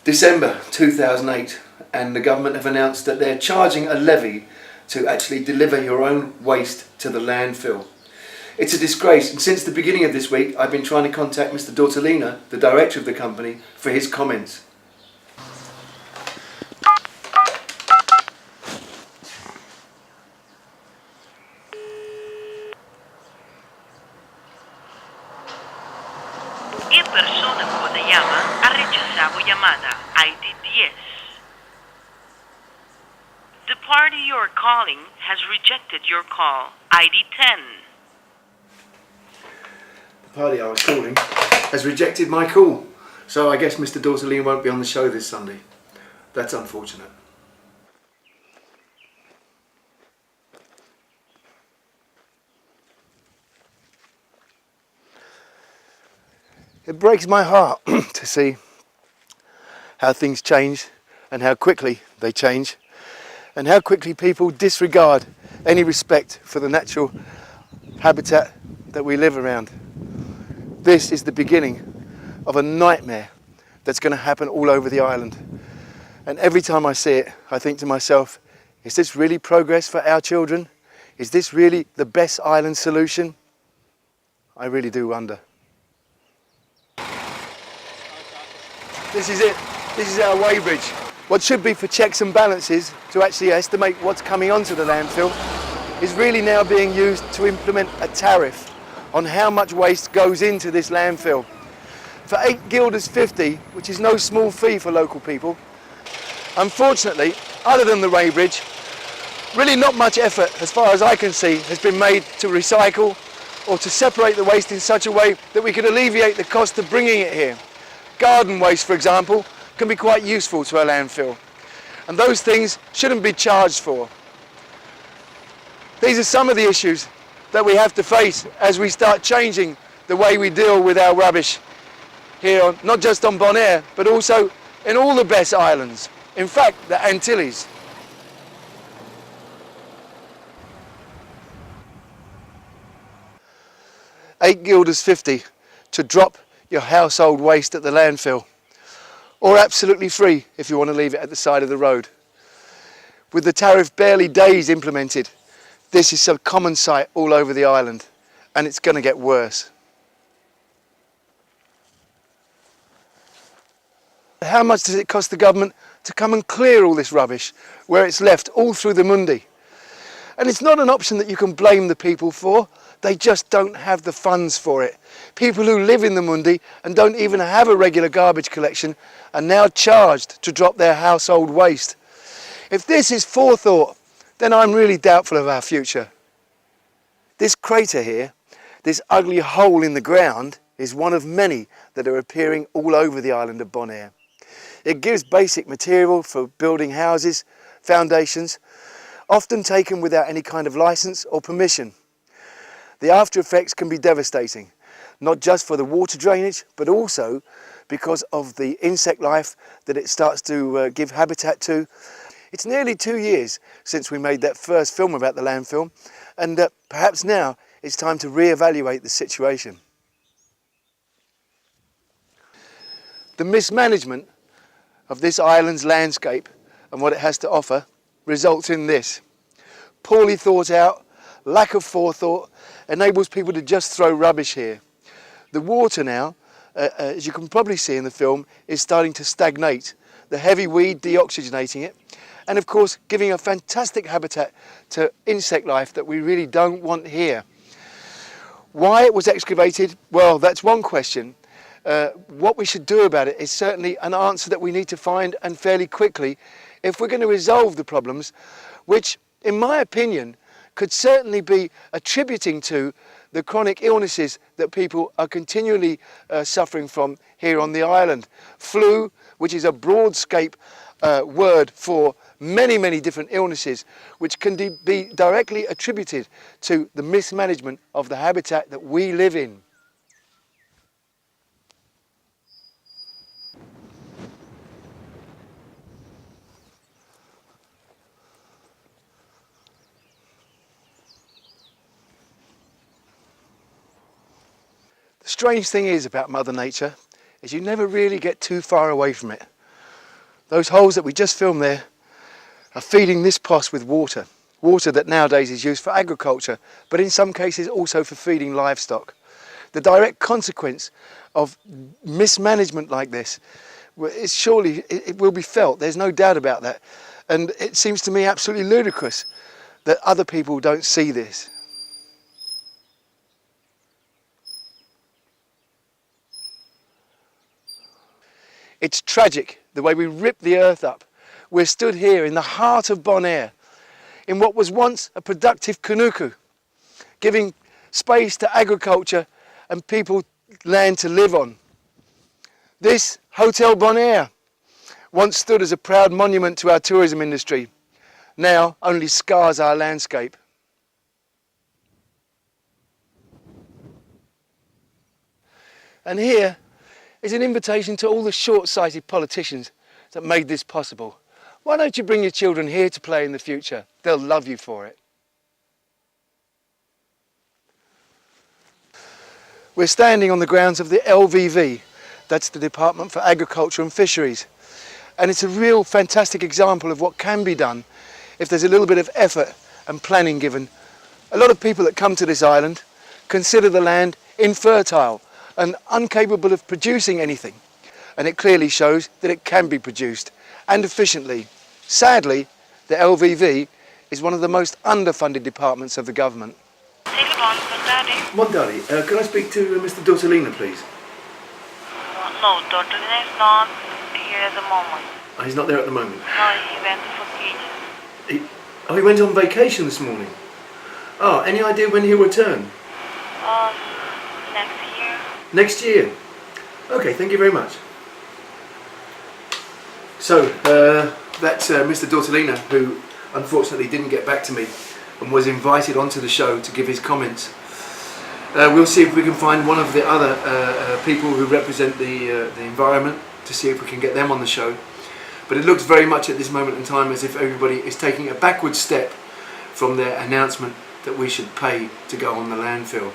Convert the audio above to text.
December 2008, and the government have announced that they're charging a levy to actually deliver your own waste to the landfill. It's a disgrace, and since the beginning of this week I've been trying to contact Mr. Dortolino, the director of the company, for his comments. E persona quando llama ha rechazado llamada ID 10. The party you're calling has rejected your call ID 10. The party I was calling has rejected my call, so I guess Mr. Dortolino won't be on the show this Sunday. That's unfortunate. It breaks my heart to see how things change and how quickly they change and how quickly people disregard any respect for the natural habitat that we live around. This is the beginning of a nightmare that's going to happen all over the island. And every time I see it, I think to myself, is this really progress for our children? Is this really the best island solution? I really do wonder. This is it. This is our weighbridge. What should be for checks and balances to actually estimate what's coming onto the landfill is really now being used to implement a tariff on how much waste goes into this landfill. For 8 guilders 50, which is no small fee for local people, unfortunately, other than the weighbridge, really not much effort, as far as I can see, has been made to recycle or to separate the waste in such a way that we can alleviate the cost of bringing it here. Garden waste, for example, can be quite useful to a landfill, and those things shouldn't be charged for. These are some of the issues that we have to face as we start changing the way we deal with our rubbish here, not just on Bonaire, but also in all the BES islands, in fact the Antilles. £8 guilders 50 to drop your household waste at the landfill, or absolutely free if you want to leave it at the side of the road. With the tariff barely days implemented, this is a common sight all over the island, and it's going to get worse. How much does it cost the government to come and clear all this rubbish where it's left all through the Mundi? And it's not an option that you can blame the people for. They just don't have the funds for it. People who live in the Mundi and don't even have a regular garbage collection are now charged to drop their household waste. If this is forethought, then I'm really doubtful of our future. This crater here, this ugly hole in the ground, is one of many that are appearing all over the island of Bonaire. It gives basic material for building houses, foundations, often taken without any kind of license or permission. The after effects can be devastating, not just for the water drainage, but also because of the insect life that it starts to give habitat to. It's nearly 2 years since we made that first film about the landfill, and perhaps now it's time to re-evaluate the situation. The mismanagement of this island's landscape and what it has to offer results in this. Poorly thought out, lack of forethought enables people to just throw rubbish here. The water now, as you can probably see in the film, is starting to stagnate. The heavy weed deoxygenating it, and of course giving a fantastic habitat to insect life that we really don't want here. Why it was excavated? Well, that's one question. What we should do about it is certainly an answer that we need to find, and fairly quickly, if we're going to resolve the problems, which in my opinion could certainly be attributing to the chronic illnesses that people are continually suffering from here on the island. Flu, which is a broadscape word for many, many different illnesses, which can be directly attributed to the mismanagement of the habitat that we live in. The strange thing is about Mother Nature is you never really get too far away from it. Those holes that we just filmed there are feeding this POS with water. Water that nowadays is used for agriculture, but in some cases also for feeding livestock. The direct consequence of mismanagement like this is surely, it will be felt, there's no doubt about that. And it seems to me absolutely ludicrous that other people don't see this. It's tragic the way we rip the earth up. We're stood here in the heart of Bonaire, in what was once a productive Kanuku, giving space to agriculture and people land to live on. This Hotel Bonaire once stood as a proud monument to our tourism industry, now only scars our landscape. And here is an invitation to all the short-sighted politicians that made this possible. Why don't you bring your children here to play in the future? They'll love you for it. We're standing on the grounds of the LVV, that's the Department for Agriculture and Fisheries. And it's a real fantastic example of what can be done if there's a little bit of effort and planning given. A lot of people that come to this island consider the land infertile and incapable of producing anything. And it clearly shows that it can be produced, and efficiently. Sadly, the LVV is one of the most underfunded departments of the government. Mondari, can I speak to Mr. Dortolino, please? No, Dortolino is not here at the moment. Oh, he's not there at the moment? No, he went for vacation. He went on vacation this morning? Oh, any idea when he'll return? Next year. Next year? Okay, thank you very much. So, that's Mr. Dortolino, who unfortunately didn't get back to me and was invited onto the show to give his comments. We'll see if we can find one of the other people who represent the environment to see if we can get them on the show. But it looks very much at this moment in time as if everybody is taking a backward step from their announcement that we should pay to go on the landfill.